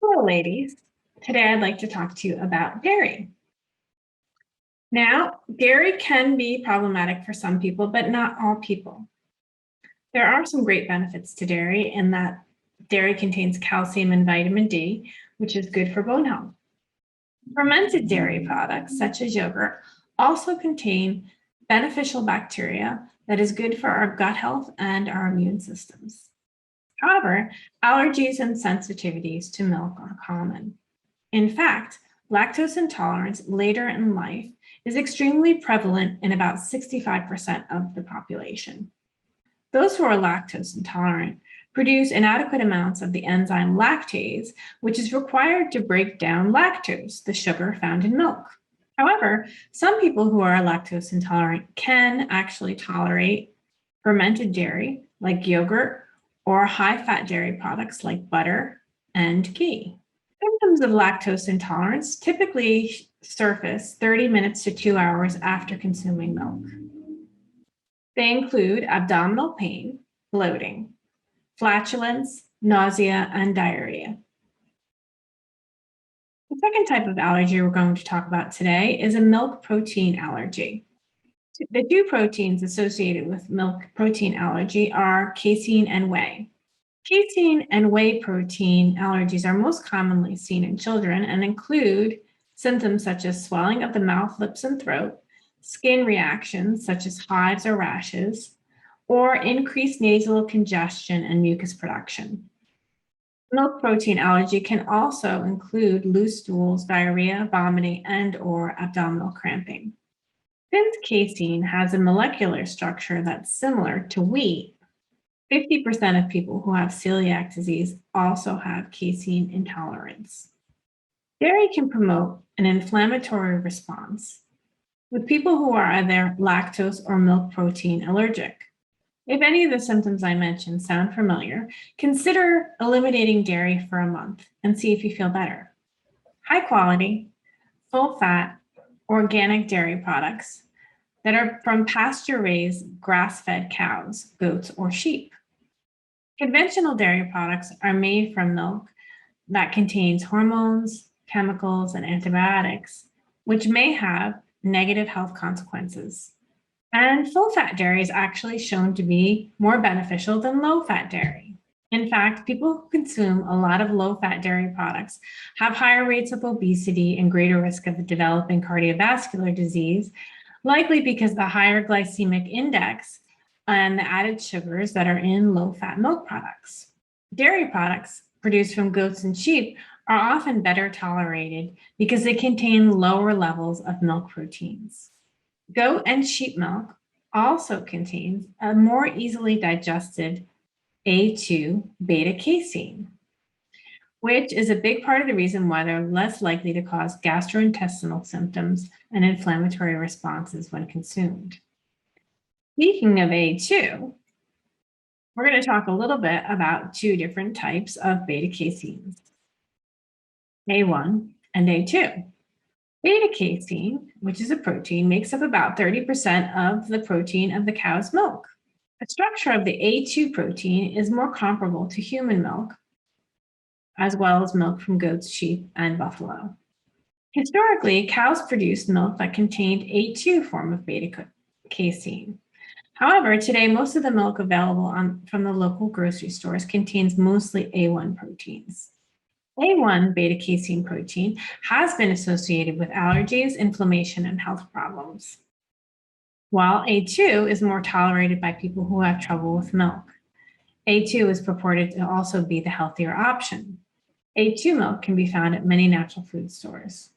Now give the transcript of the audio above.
Hello, ladies. Today I'd like to talk to you about dairy. Now, dairy can be problematic for some people, but not all people. There are some great benefits to dairy in that dairy contains calcium and vitamin D, which is good for bone health. Fermented dairy products, such as yogurt, also contain beneficial bacteria that is good for our gut health and our immune systems. However, allergies and sensitivities to milk are common. In fact, lactose intolerance later in life is extremely prevalent in about 65% of the population. Those who are lactose intolerant produce inadequate amounts of the enzyme lactase, which is required to break down lactose, the sugar found in milk. However, some people who are lactose intolerant can actually tolerate fermented dairy like yogurt or high-fat dairy products like butter and ghee. Symptoms of lactose intolerance typically surface 30 minutes to 2 hours after consuming milk. They include abdominal pain, bloating, flatulence, nausea, and diarrhea. The second type of allergy we're going to talk about today is a milk protein allergy. The two proteins associated with milk protein allergy are casein and whey. Casein and whey protein allergies are most commonly seen in children and include symptoms such as swelling of the mouth, lips, and throat, skin reactions such as hives or rashes, or increased nasal congestion and mucus production. Milk protein allergy can also include loose stools, diarrhea, vomiting, and/or abdominal cramping. Since casein has a molecular structure that's similar to wheat, 50% of people who have celiac disease also have casein intolerance. Dairy can promote an inflammatory response with people who are either lactose or milk protein allergic. If any of the symptoms I mentioned sound familiar, consider eliminating dairy for a month and see if you feel better. High quality, full fat, organic dairy products that are from pasture-raised, grass-fed cows, goats, or sheep. Conventional dairy products are made from milk that contains hormones, chemicals, and antibiotics, which may have negative health consequences. And full-fat dairy is actually shown to be more beneficial than low-fat dairy. In fact, people who consume a lot of low-fat dairy products have higher rates of obesity and greater risk of developing cardiovascular disease, likely because the higher glycemic index and the added sugars that are in low-fat milk products. Dairy products produced from goats and sheep are often better tolerated because they contain lower levels of milk proteins. Goat and sheep milk also contains a more easily digested A2 beta casein, which is a big part of the reason why they're less likely to cause gastrointestinal symptoms and inflammatory responses when consumed. Speaking of A2, we're going to talk a little bit about two different types of beta caseins, A1 and A2. Beta casein, which is a protein, makes up about 30% of the protein of the cow's milk. The structure of the A2 protein is more comparable to human milk, as well as milk from goats, sheep, and buffalo. Historically, cows produced milk that contained A2 form of beta casein. However, today, most of the milk available from the local grocery stores contains mostly A1 proteins. A1 beta casein protein has been associated with allergies, inflammation, and health problems, while A2 is more tolerated by people who have trouble with milk. A2 is purported to also be the healthier option. A2 milk can be found at many natural food stores.